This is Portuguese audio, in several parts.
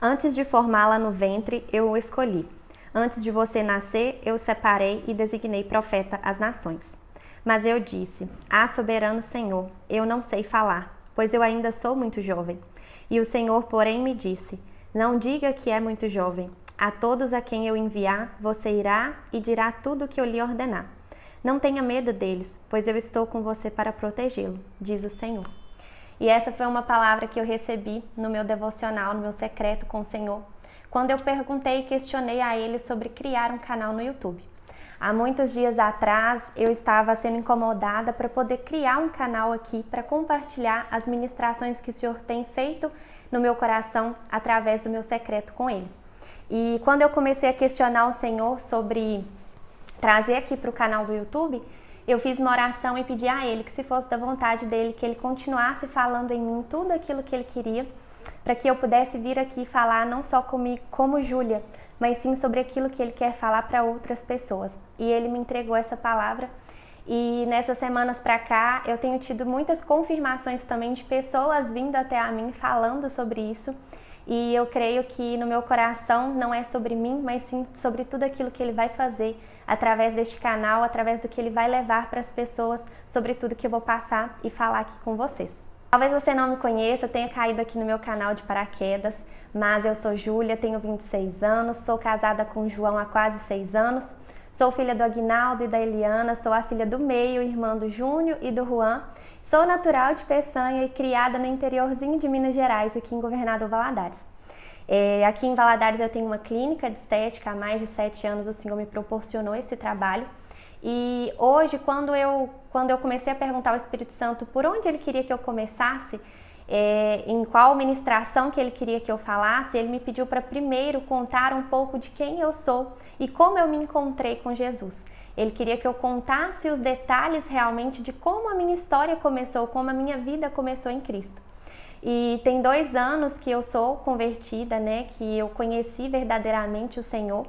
Antes de formá-la no ventre, eu o escolhi. Antes de você nascer, eu o separei e designei profeta às nações. Mas eu disse: Ah, soberano Senhor, eu não sei falar, pois eu ainda sou muito jovem. E o Senhor, porém, me disse: Não diga que é muito jovem. A todos a quem eu enviar, você irá e dirá tudo o que eu lhe ordenar. Não tenha medo deles, pois eu estou com você para protegê-lo, diz o Senhor. E essa foi uma palavra que eu recebi no meu devocional, no meu secreto com o Senhor, quando eu perguntei e questionei a Ele sobre criar um canal no YouTube. Há muitos dias atrás, eu estava sendo incomodada para poder criar um canal aqui para compartilhar as ministrações que o Senhor tem feito no meu coração através do meu secreto com Ele. E quando eu comecei a questionar o Senhor sobre trazer aqui para o canal do YouTube, eu fiz uma oração e pedi a Ele que, se fosse da vontade dEle, que Ele continuasse falando em mim tudo aquilo que Ele queria, para que eu pudesse vir aqui falar não só comigo, como Júlia, mas sim sobre aquilo que Ele quer falar para outras pessoas. E Ele me entregou essa palavra, e nessas semanas para cá eu tenho tido muitas confirmações também de pessoas vindo até a mim falando sobre isso. E eu creio que no meu coração não é sobre mim, mas sim sobre tudo aquilo que Ele vai fazer através deste canal, através do que Ele vai levar para as pessoas, sobre tudo que eu vou passar e falar aqui com vocês. Talvez você não me conheça, tenha caído aqui no meu canal de paraquedas, mas eu sou Júlia, tenho 26 anos, sou casada com o João há quase 6 anos, sou filha do Aguinaldo e da Eliana, sou a filha do meio, irmã do Júnior e do Juan. Sou natural de Peçanha e criada no interiorzinho de Minas Gerais, aqui em Governador Valadares. Aqui em Valadares eu tenho uma clínica de estética, há mais de 7 anos o Senhor me proporcionou esse trabalho. E hoje, quando eu comecei a perguntar ao Espírito Santo por onde Ele queria que eu começasse, em qual ministração que Ele queria que eu falasse, Ele me pediu para primeiro contar um pouco de quem eu sou e como eu me encontrei com Jesus. Ele queria que eu contasse os detalhes realmente de como a minha história começou, como a minha vida começou em Cristo. E tem 2 anos que eu sou convertida, né? Que eu conheci verdadeiramente o Senhor.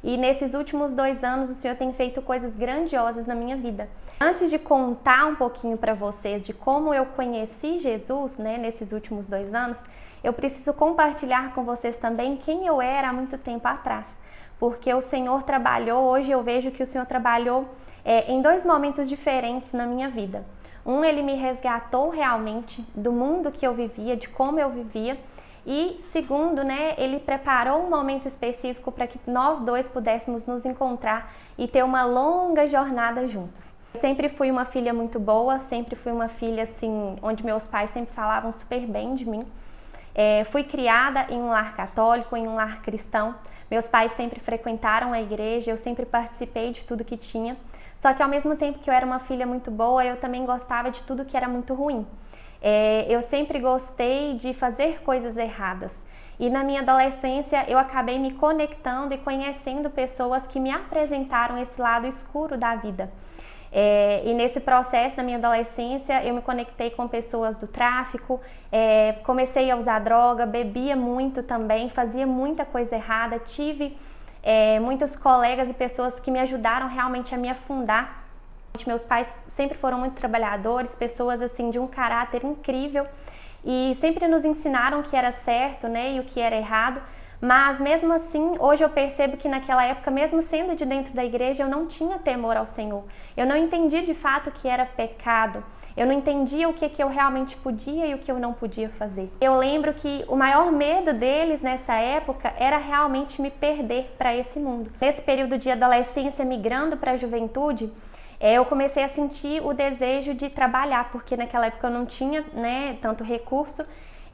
E nesses últimos 2 anos o Senhor tem feito coisas grandiosas na minha vida. Antes de contar um pouquinho para vocês de como eu conheci Jesus, né? Nesses últimos 2 anos, eu preciso compartilhar com vocês também quem eu era há muito tempo atrás. Porque o Senhor trabalhou, hoje eu vejo que o Senhor trabalhou em 2 momentos diferentes na minha vida. Ele me resgatou realmente do mundo que eu vivia, de como eu vivia. E segundo, né, Ele preparou um momento específico para que nós 2 pudéssemos nos encontrar e ter uma longa jornada juntos. Eu sempre fui uma filha muito boa, sempre fui uma filha assim, onde meus pais sempre falavam super bem de mim. Fui criada em um lar católico, em um lar cristão. Meus pais sempre frequentaram a igreja, eu sempre participei de tudo que tinha. Só que ao mesmo tempo que eu era uma filha muito boa, eu também gostava de tudo que era muito ruim. Eu sempre gostei de fazer coisas erradas. E na minha adolescência eu acabei me conectando e conhecendo pessoas que me apresentaram esse lado escuro da vida. E nesse processo da minha adolescência eu me conectei com pessoas do tráfico, comecei a usar droga, bebia muito também, fazia muita coisa errada, tive muitos colegas e pessoas que me ajudaram realmente a me afundar. Meus pais sempre foram muito trabalhadores, pessoas assim de um caráter incrível e sempre nos ensinaram o que era certo, né, e o que era errado. Mas mesmo assim, hoje eu percebo que naquela época, mesmo sendo de dentro da igreja, eu não tinha temor ao Senhor. Eu não entendi de fato o que era pecado. Eu não entendia o que eu realmente podia e o que eu não podia fazer. Eu lembro que o maior medo deles nessa época era realmente me perder para esse mundo. Nesse período de adolescência, migrando para a juventude, eu comecei a sentir o desejo de trabalhar, porque naquela época eu não tinha, né, tanto recurso.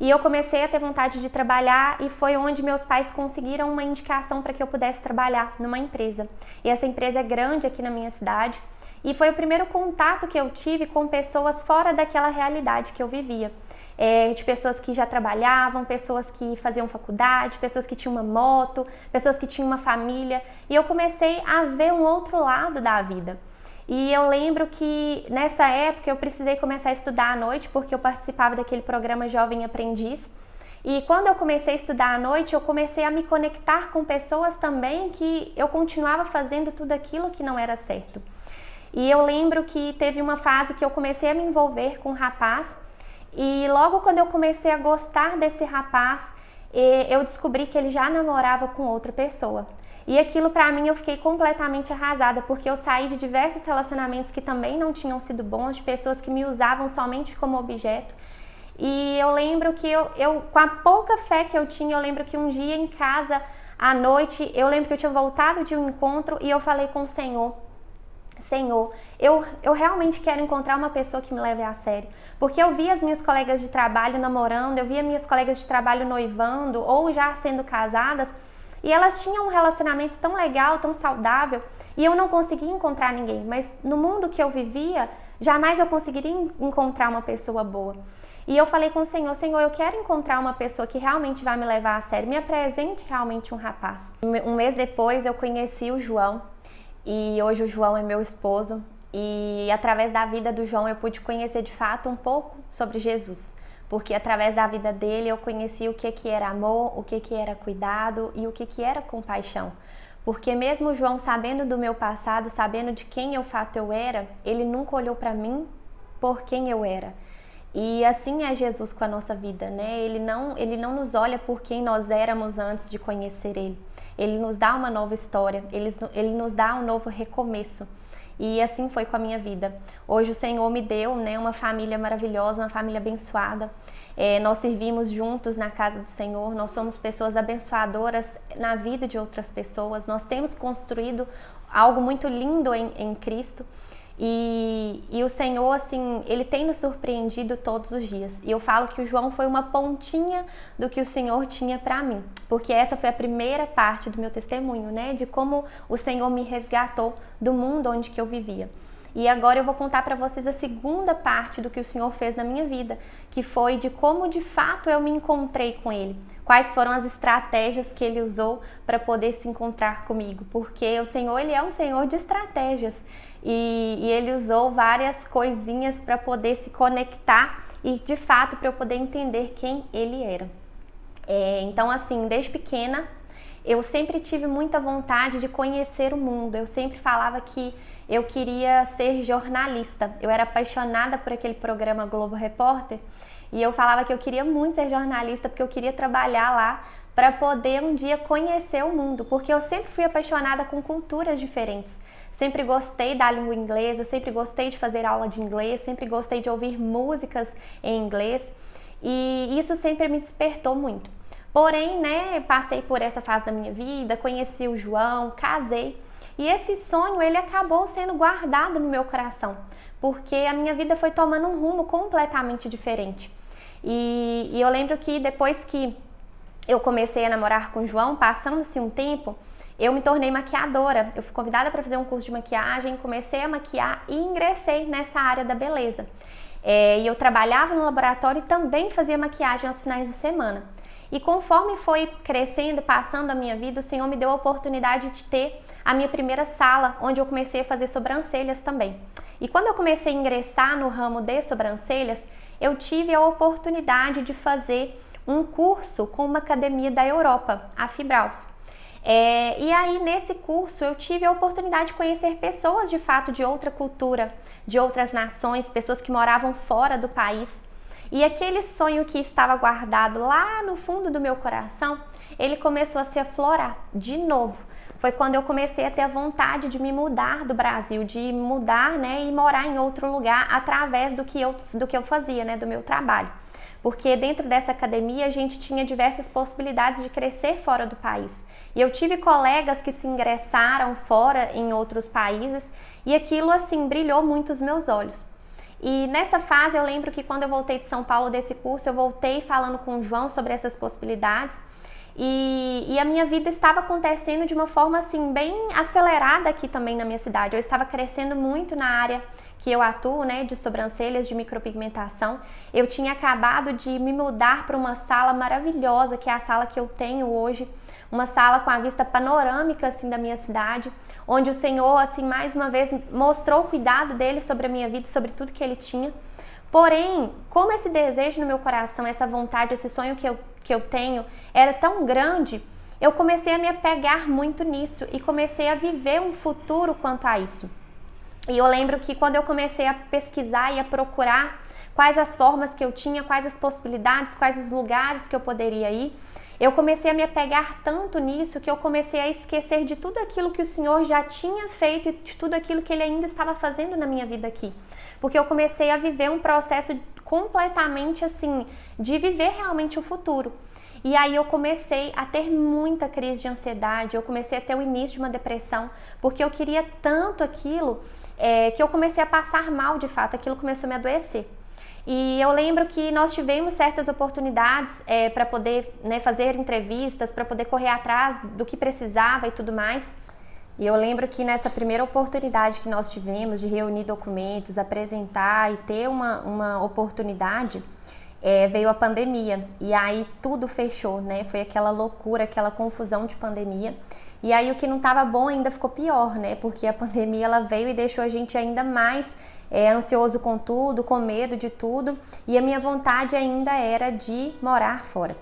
E eu comecei a ter vontade de trabalhar e foi onde meus pais conseguiram uma indicação para que eu pudesse trabalhar numa empresa. E essa empresa é grande aqui na minha cidade e foi o primeiro contato que eu tive com pessoas fora daquela realidade que eu vivia. De pessoas que já trabalhavam, pessoas que faziam faculdade, pessoas que tinham uma moto, pessoas que tinham uma família. E eu comecei a ver um outro lado da vida. E eu lembro que nessa época eu precisei começar a estudar à noite, porque eu participava daquele programa Jovem Aprendiz. E quando eu comecei a estudar à noite, eu comecei a me conectar com pessoas também que eu continuava fazendo tudo aquilo que não era certo. E eu lembro que teve uma fase que eu comecei a me envolver com um rapaz. E logo quando eu comecei a gostar desse rapaz, eu descobri que ele já namorava com outra pessoa. E aquilo pra mim eu fiquei completamente arrasada, porque eu saí de diversos relacionamentos que também não tinham sido bons, de pessoas que me usavam somente como objeto. E eu lembro que eu com a pouca fé que eu tinha, eu lembro que um dia em casa, à noite, eu lembro que eu tinha voltado de um encontro e eu falei com o Senhor: Senhor, eu realmente quero encontrar uma pessoa que me leve a sério. Porque eu via as minhas colegas de trabalho namorando, eu via minhas colegas de trabalho noivando ou já sendo casadas, e elas tinham um relacionamento tão legal, tão saudável, e eu não conseguia encontrar ninguém. Mas no mundo que eu vivia, jamais eu conseguiria encontrar uma pessoa boa. E eu falei com o Senhor: Senhor, eu quero encontrar uma pessoa que realmente vai me levar a sério, me apresente realmente um rapaz. Um mês depois eu conheci o João, e hoje o João é meu esposo, e através da vida do João eu pude conhecer de fato um pouco sobre Jesus. Porque através da vida dele eu conheci o que era amor, o que era cuidado e o que era compaixão. Porque mesmo o João sabendo do meu passado, sabendo de quem eu fato eu era, ele nunca olhou para mim por quem eu era. E assim é Jesus com a nossa vida, né? Ele não nos olha por quem nós éramos antes de conhecer Ele. Ele nos dá uma nova história, Ele nos dá um novo recomeço. E assim foi com a minha vida. Hoje o Senhor me deu, né, uma família maravilhosa, uma família abençoada. Nós servimos juntos na casa do Senhor, nós somos pessoas abençoadoras na vida de outras pessoas. Nós temos construído algo muito lindo em Cristo. E o Senhor, assim, Ele tem nos surpreendido todos os dias. E eu falo que o João foi uma pontinha do que o Senhor tinha para mim. Porque essa foi a primeira parte do meu testemunho, né? De como o Senhor me resgatou do mundo onde que eu vivia. E agora eu vou contar para vocês a segunda parte do que o Senhor fez na minha vida, que foi de como de fato eu me encontrei com Ele. Quais foram as estratégias que Ele usou para poder se encontrar comigo. Porque o Senhor, Ele é um Senhor de estratégias. E Ele usou várias coisinhas para poder se conectar e de fato para eu poder entender quem Ele era. Então assim, desde pequena eu sempre tive muita vontade de conhecer o mundo. Eu sempre falava que eu queria ser jornalista. Eu era apaixonada por aquele programa Globo Repórter e eu falava que eu queria muito ser jornalista porque eu queria trabalhar lá para poder um dia conhecer o mundo, porque eu sempre fui apaixonada com culturas diferentes. Sempre gostei da língua inglesa, sempre gostei de fazer aula de inglês, sempre gostei de ouvir músicas em inglês e isso sempre me despertou muito. Porém, né, passei por essa fase da minha vida, conheci o João, casei e esse sonho ele acabou sendo guardado no meu coração, porque a minha vida foi tomando um rumo completamente diferente. E eu lembro que depois que eu comecei a namorar com o João, passando-se um tempo, eu me tornei maquiadora. Eu fui convidada para fazer um curso de maquiagem, comecei a maquiar e ingressei nessa área da beleza. E eu trabalhava no laboratório e também fazia maquiagem aos finais de semana. E conforme foi crescendo, passando a minha vida, o Senhor me deu a oportunidade de ter a minha primeira sala, onde eu comecei a fazer sobrancelhas também. E quando eu comecei a ingressar no ramo de sobrancelhas, eu tive a oportunidade de fazer um curso com uma academia da Europa, a Fibraus. E aí nesse curso eu tive a oportunidade de conhecer pessoas de fato de outra cultura, de outras nações, pessoas que moravam fora do país. E aquele sonho que estava guardado lá no fundo do meu coração, ele começou a se aflorar de novo. Foi quando eu comecei a ter a vontade de me mudar do Brasil, de mudar, né, e morar em outro lugar através do que eu fazia, né, do meu trabalho. Porque dentro dessa academia a gente tinha diversas possibilidades de crescer fora do país. E eu tive colegas que se ingressaram fora em outros países e aquilo assim brilhou muito os meus olhos. E nessa fase eu lembro que quando eu voltei de São Paulo desse curso, eu voltei falando com o João sobre essas possibilidades e a minha vida estava acontecendo de uma forma assim bem acelerada aqui também na minha cidade. Eu estava crescendo muito na área que eu atuo, né, de sobrancelhas, de micropigmentação. Eu tinha acabado de me mudar para uma sala maravilhosa, que é a sala que eu tenho hoje, uma sala com a vista panorâmica assim da minha cidade, onde o Senhor assim mais uma vez mostrou o cuidado dele sobre a minha vida, sobre tudo que ele tinha. Porém, como esse desejo no meu coração, essa vontade, esse sonho que eu tenho era tão grande, eu comecei a me apegar muito nisso e comecei a viver um futuro quanto a isso. E eu lembro que quando eu comecei a pesquisar e a procurar quais as formas que eu tinha, quais as possibilidades, quais os lugares que eu poderia ir, eu comecei a me apegar tanto nisso que eu comecei a esquecer de tudo aquilo que o Senhor já tinha feito e de tudo aquilo que Ele ainda estava fazendo na minha vida aqui. Porque eu comecei a viver um processo completamente assim, de viver realmente o futuro. E aí eu comecei a ter muita crise de ansiedade, eu comecei a ter o início de uma depressão, porque eu queria tanto aquilo que eu comecei a passar mal de fato, aquilo começou a me adoecer. E eu lembro que nós tivemos certas oportunidades para poder fazer entrevistas, para poder correr atrás do que precisava e tudo mais. E eu lembro que nessa primeira oportunidade que nós tivemos de reunir documentos, apresentar e ter uma oportunidade, veio a pandemia. E aí tudo fechou, né? Foi aquela loucura, aquela confusão de pandemia. E aí o que não estava bom ainda ficou pior, né? Porque a pandemia ela veio e deixou a gente ainda mais ansioso com tudo, com medo de tudo. E a minha vontade ainda era de morar fora.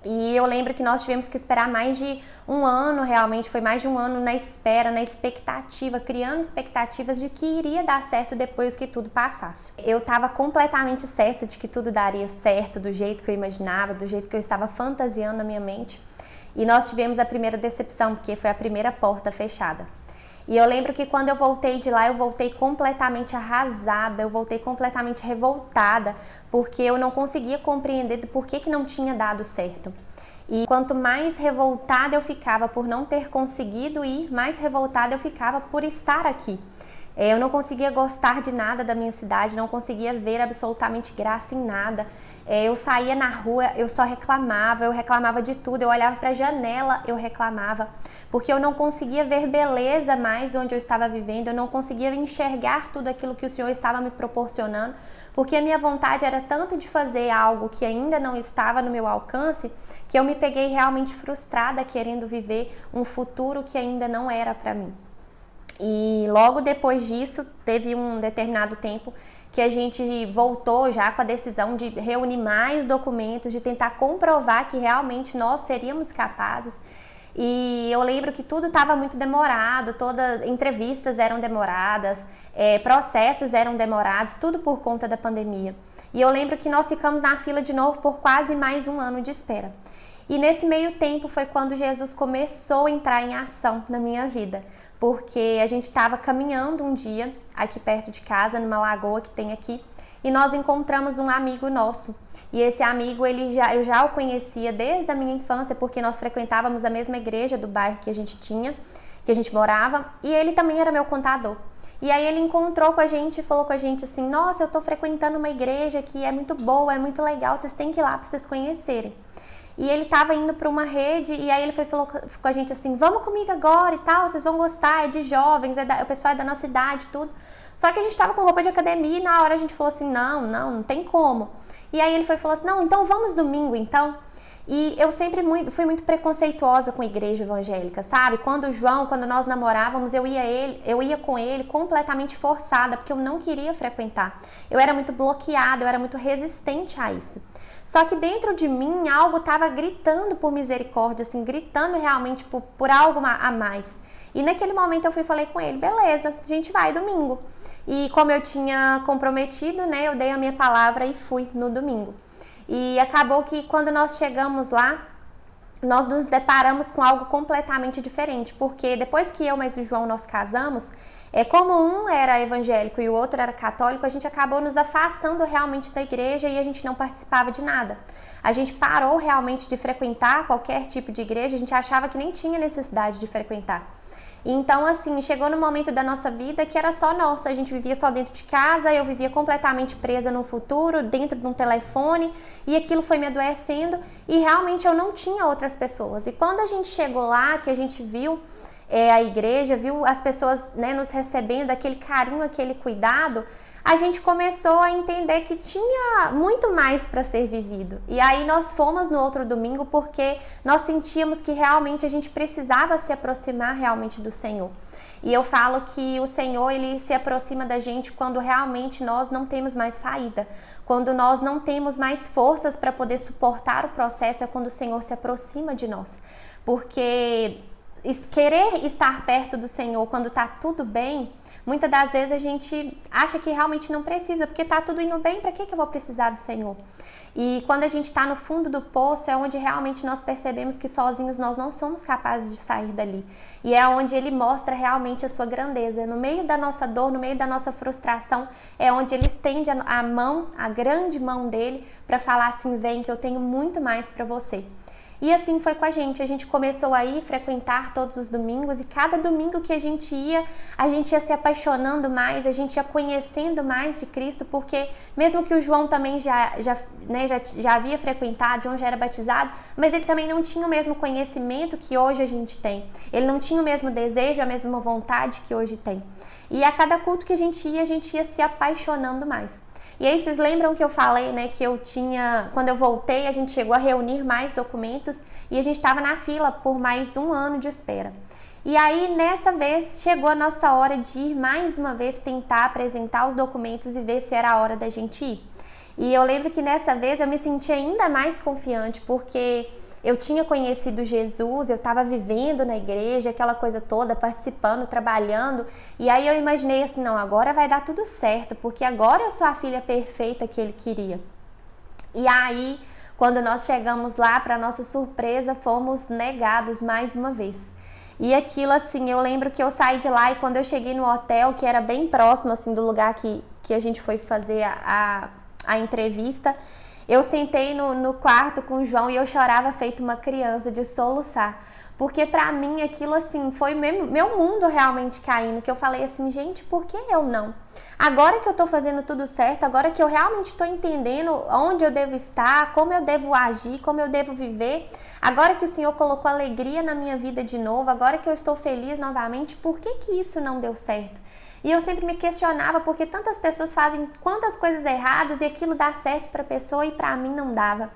E eu lembro que nós tivemos que esperar mais de um ano, realmente foi mais de um ano na espera, na expectativa, criando expectativas de que iria dar certo depois que tudo passasse. Eu estava completamente certa de que tudo daria certo, do jeito que eu imaginava, do jeito que eu estava fantasiando na minha mente. E nós tivemos a primeira decepção, porque foi a primeira porta fechada. E eu lembro que quando eu voltei de lá, eu voltei completamente arrasada, eu voltei completamente revoltada, porque eu não conseguia compreender do porquê que não tinha dado certo. E quanto mais revoltada eu ficava por não ter conseguido ir, mais revoltada eu ficava por estar aqui. Eu não conseguia gostar de nada da minha cidade, não conseguia ver absolutamente graça em nada. Eu saía na rua, eu só reclamava, eu reclamava de tudo, eu olhava para a janela, eu reclamava, porque eu não conseguia ver beleza mais onde eu estava vivendo, eu não conseguia enxergar tudo aquilo que o Senhor estava me proporcionando, porque a minha vontade era tanto de fazer algo que ainda não estava no meu alcance, que eu me peguei realmente frustrada querendo viver um futuro que ainda não era para mim. E logo depois disso, teve um determinado tempo que a gente voltou já com a decisão de reunir mais documentos, de tentar comprovar que realmente nós seríamos capazes. E eu lembro que tudo estava muito demorado, todas entrevistas eram demoradas, processos eram demorados, tudo por conta da pandemia. E eu lembro que nós ficamos na fila de novo por quase mais um ano de espera. E nesse meio tempo foi quando Jesus começou a entrar em ação na minha vida, porque a gente estava caminhando um dia aqui perto de casa, numa lagoa que tem aqui, e nós encontramos um amigo nosso. E esse amigo, eu já o conhecia desde a minha infância, porque nós frequentávamos a mesma igreja do bairro que a gente morava, e ele também era meu contador. E aí ele encontrou com a gente e falou com a gente assim: nossa, eu tô frequentando uma igreja que é muito boa, é muito legal, vocês têm que ir lá para vocês conhecerem. E ele estava indo para uma rede, e aí ele falou com a gente assim: vamos comigo agora e tal, vocês vão gostar, é de jovens, o pessoal é da nossa idade, tudo. Só que a gente estava com roupa de academia e na hora a gente falou assim: não tem como. E aí ele falou assim: não, então vamos domingo então. E eu sempre fui muito preconceituosa com a igreja evangélica, sabe? Quando nós namorávamos, eu ia com ele completamente forçada, porque eu não queria frequentar. Eu era muito bloqueada, eu era muito resistente a isso. Só que dentro de mim algo estava gritando por misericórdia, assim, gritando realmente por algo a mais. E naquele momento eu fui e falei com ele: beleza, a gente vai domingo. E como eu tinha comprometido, né, eu dei a minha palavra e fui no domingo. E acabou que quando nós chegamos lá, nós nos deparamos com algo completamente diferente, porque depois que eu e o João nós casamos, como um era evangélico e o outro era católico, a gente acabou nos afastando realmente da igreja e a gente não participava de nada. A gente parou realmente de frequentar qualquer tipo de igreja, a gente achava que nem tinha necessidade de frequentar. Então, assim, chegou no momento da nossa vida que era só nossa, a gente vivia só dentro de casa, eu vivia completamente presa no futuro, dentro de um telefone, e aquilo foi me adoecendo e realmente eu não tinha outras pessoas. E quando a gente chegou lá, que a gente viu a igreja, viu as pessoas, né, nos recebendo, aquele carinho, aquele cuidado, a gente começou a entender que tinha muito mais para ser vivido. E aí nós fomos no outro domingo porque nós sentíamos que realmente a gente precisava se aproximar realmente do Senhor. E eu falo que o Senhor, ele se aproxima da gente quando realmente nós não temos mais saída, quando nós não temos mais forças para poder suportar o processo, é quando o Senhor se aproxima de nós. Porque querer estar perto do Senhor quando tá tudo bem, muitas das vezes a gente acha que realmente não precisa, porque tá tudo indo bem, para que eu vou precisar do Senhor? E quando a gente está no fundo do poço é onde realmente nós percebemos que sozinhos nós não somos capazes de sair dali. E é onde Ele mostra realmente a sua grandeza. No meio da nossa dor, no meio da nossa frustração, é onde Ele estende a mão, a grande mão dele, para falar assim, vem que eu tenho muito mais para você. E assim foi com a gente começou a ir frequentar todos os domingos e cada domingo que a gente ia se apaixonando mais, a gente ia conhecendo mais de Cristo, porque mesmo que o João também já havia frequentado, João já era batizado, mas ele também não tinha o mesmo conhecimento que hoje a gente tem, ele não tinha o mesmo desejo, a mesma vontade que hoje tem. E a cada culto que a gente ia se apaixonando mais. E aí vocês lembram que eu falei, né, que quando eu voltei, a gente chegou a reunir mais documentos e a gente estava na fila por mais 1 ano de espera. E aí, nessa vez, chegou a nossa hora de ir mais uma vez tentar apresentar os documentos e ver se era a hora da gente ir. E eu lembro que nessa vez eu me senti ainda mais confiante, porque eu tinha conhecido Jesus, eu estava vivendo na igreja, aquela coisa toda, participando, trabalhando. E aí eu imaginei assim, não, agora vai dar tudo certo, porque agora eu sou a filha perfeita que ele queria. E aí, quando nós chegamos lá, para nossa surpresa, fomos negados mais uma vez. E aquilo assim, eu lembro que eu saí de lá e quando eu cheguei no hotel, que era bem próximo assim do lugar que a gente foi fazer a entrevista, eu sentei no quarto com o João e eu chorava feito uma criança de soluçar. Porque pra mim aquilo assim, foi meu mundo realmente caindo, que eu falei assim, gente, por que eu não? Agora que eu tô fazendo tudo certo, agora que eu realmente estou entendendo onde eu devo estar, como eu devo agir, como eu devo viver, agora que o Senhor colocou alegria na minha vida de novo, agora que eu estou feliz novamente, por que isso não deu certo? E eu sempre me questionava porque tantas pessoas fazem quantas coisas erradas e aquilo dá certo para a pessoa e para mim não dava.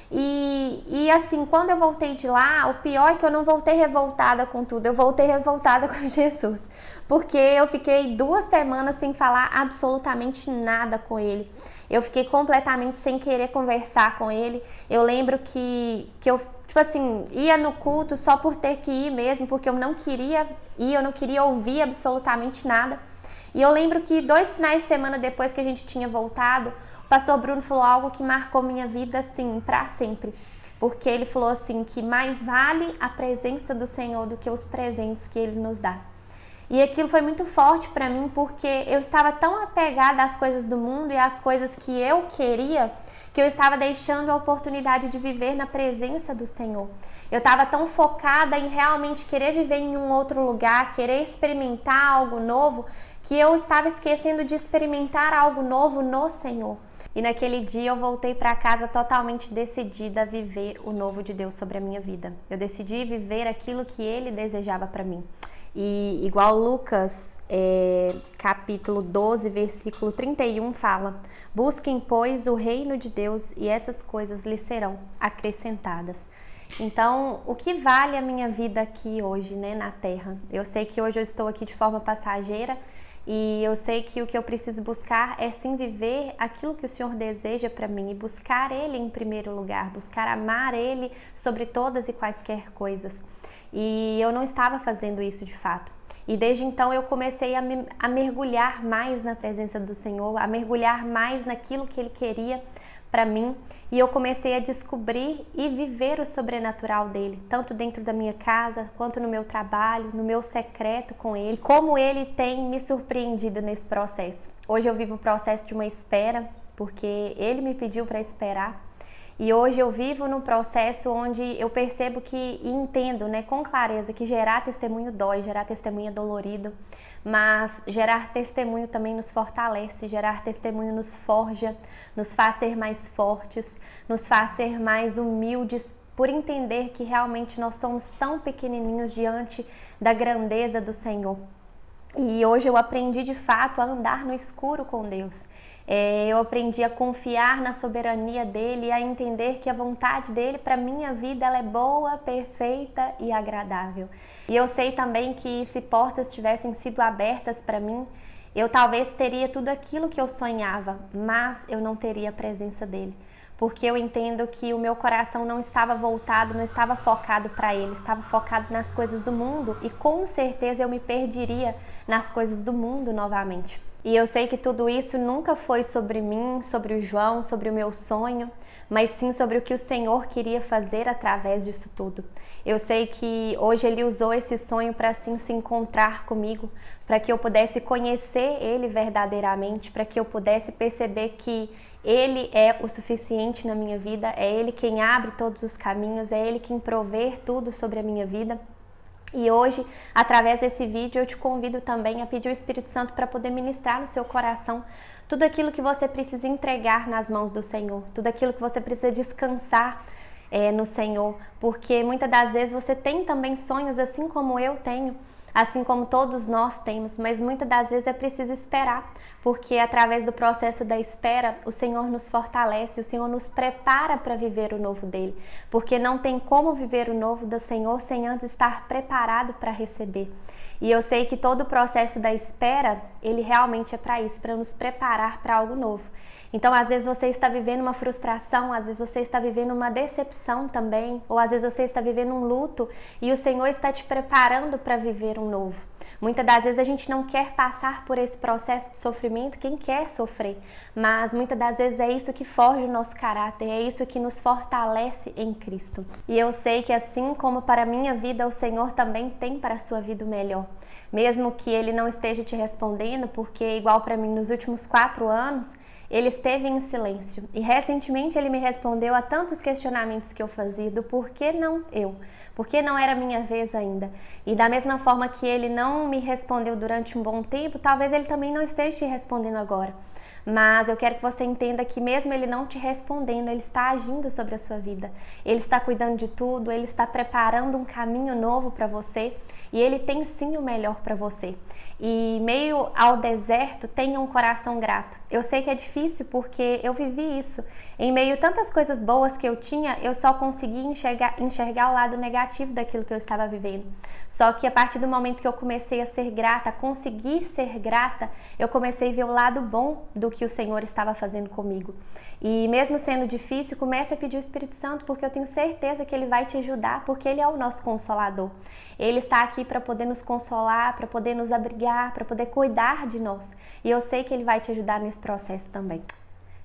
E assim, quando eu voltei de lá, o pior é que eu não voltei revoltada com tudo, eu voltei revoltada com Jesus. Porque eu fiquei 2 semanas sem falar absolutamente nada com ele. Eu fiquei completamente sem querer conversar com ele. Eu lembro que eu, tipo assim, ia no culto só por ter que ir mesmo, porque eu não queria ir, eu não queria ouvir absolutamente nada. E eu lembro que 2 finais de semana depois que a gente tinha voltado, o pastor Bruno falou algo que marcou minha vida, assim, para sempre. Porque ele falou assim, que mais vale a presença do Senhor do que os presentes que Ele nos dá. E aquilo foi muito forte para mim, porque eu estava tão apegada às coisas do mundo e às coisas que eu queria, que eu estava deixando a oportunidade de viver na presença do Senhor. Eu estava tão focada em realmente querer viver em um outro lugar, querer experimentar algo novo, que eu estava esquecendo de experimentar algo novo no Senhor. E naquele dia eu voltei para casa totalmente decidida a viver o novo de Deus sobre a minha vida. Eu decidi viver aquilo que Ele desejava para mim. E igual Lucas, capítulo 12, versículo 31 fala: busquem, pois, o reino de Deus e essas coisas lhes serão acrescentadas. Então, o que vale a minha vida aqui hoje, né, na Terra? Eu sei que hoje eu estou aqui de forma passageira, e eu sei que o que eu preciso buscar é sim viver aquilo que o Senhor deseja para mim e buscar Ele em primeiro lugar, buscar amar Ele sobre todas e quaisquer coisas. E eu não estava fazendo isso de fato. E desde então eu comecei a mergulhar mais na presença do Senhor, a mergulhar mais naquilo que Ele queria para mim, e eu comecei a descobrir e viver o sobrenatural dele, tanto dentro da minha casa, quanto no meu trabalho, no meu secreto com ele, como ele tem me surpreendido nesse processo. Hoje eu vivo o processo de uma espera, porque ele me pediu para esperar, e hoje eu vivo num processo onde eu percebo e entendo, né, com clareza que gerar testemunho dói, gerar testemunho é dolorido, mas gerar testemunho também nos fortalece, gerar testemunho nos forja, nos faz ser mais fortes, nos faz ser mais humildes, por entender que realmente nós somos tão pequenininhos diante da grandeza do Senhor. E hoje eu aprendi de fato a andar no escuro com Deus. Eu aprendi a confiar na soberania dele e a entender que a vontade dele para minha vida ela é boa, perfeita e agradável. E eu sei também que se portas tivessem sido abertas para mim, eu talvez teria tudo aquilo que eu sonhava, mas eu não teria a presença dele. porque eu entendo que o meu coração não estava voltado, não estava focado para Ele, estava focado nas coisas do mundo e com certeza eu me perderia nas coisas do mundo novamente. E eu sei que tudo isso nunca foi sobre mim, sobre o João, sobre o meu sonho, mas sim sobre o que o Senhor queria fazer através disso tudo. Eu sei que hoje Ele usou esse sonho para assim se encontrar comigo, para que eu pudesse conhecer Ele verdadeiramente, para que eu pudesse perceber que Ele é o suficiente na minha vida, é Ele quem abre todos os caminhos, é Ele quem provê tudo sobre a minha vida. E hoje, através desse vídeo, eu te convido também a pedir o Espírito Santo para poder ministrar no seu coração tudo aquilo que você precisa entregar nas mãos do Senhor, tudo aquilo que você precisa descansar no Senhor, porque muitas das vezes você tem também sonhos assim como eu tenho, assim como todos nós temos, mas muitas das vezes é preciso esperar, porque através do processo da espera, o Senhor nos fortalece, o Senhor nos prepara para viver o novo dele, porque não tem como viver o novo do Senhor sem antes estar preparado para receber. E eu sei que todo o processo da espera, ele realmente é para isso, para nos preparar para algo novo. Então, às vezes você está vivendo uma frustração, às vezes você está vivendo uma decepção também, ou às vezes você está vivendo um luto e o Senhor está te preparando para viver um novo. Muitas das vezes a gente não quer passar por esse processo de sofrimento, quem quer sofrer, mas muitas das vezes é isso que forja o nosso caráter, é isso que nos fortalece em Cristo. E eu sei que assim como para a minha vida, o Senhor também tem para a sua vida o melhor. Mesmo que Ele não esteja te respondendo, porque igual para mim nos últimos 4 anos, Ele esteve em silêncio e recentemente Ele me respondeu a tantos questionamentos que eu fazia do porquê não eu, porque não era minha vez ainda. E da mesma forma que Ele não me respondeu durante um bom tempo, talvez Ele também não esteja te respondendo agora. Mas eu quero que você entenda que mesmo Ele não te respondendo, Ele está agindo sobre a sua vida. Ele está cuidando de tudo, Ele está preparando um caminho novo para você e Ele tem sim o melhor para você. E meio ao deserto, tenha um coração grato. Eu sei que é difícil porque eu vivi isso. Em meio a tantas coisas boas que eu tinha, eu só consegui enxergar o lado negativo daquilo que eu estava vivendo. Só que a partir do momento que eu comecei a ser grata, a conseguir ser grata, eu comecei a ver o lado bom do que o Senhor estava fazendo comigo. E mesmo sendo difícil, comece a pedir o Espírito Santo, porque eu tenho certeza que Ele vai te ajudar, porque Ele é o nosso Consolador. Ele está aqui para poder nos consolar, para poder nos abrigar, para poder cuidar de nós. E eu sei que Ele vai te ajudar nesse processo também.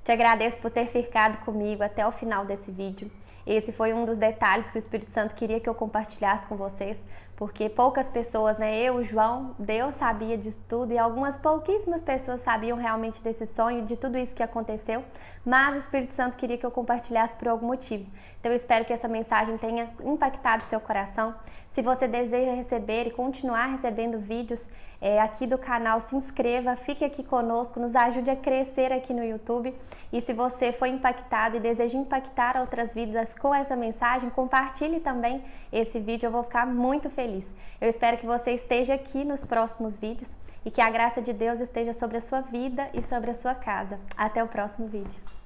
Te agradeço por ter ficado comigo até o final desse vídeo. Esse foi um dos detalhes que o Espírito Santo queria que eu compartilhasse com vocês, porque poucas pessoas, eu, o João, Deus sabia disso tudo e algumas pouquíssimas pessoas sabiam realmente desse sonho, de tudo isso que aconteceu, mas o Espírito Santo queria que eu compartilhasse por algum motivo. Então eu espero que essa mensagem tenha impactado seu coração. Se você deseja receber e continuar recebendo vídeos aqui do canal, se inscreva, fique aqui conosco, nos ajude a crescer aqui no YouTube. E se você foi impactado e deseja impactar outras vidas com essa mensagem, compartilhe também esse vídeo, eu vou ficar muito feliz. Eu espero que você esteja aqui nos próximos vídeos e que a graça de Deus esteja sobre a sua vida e sobre a sua casa. Até o próximo vídeo.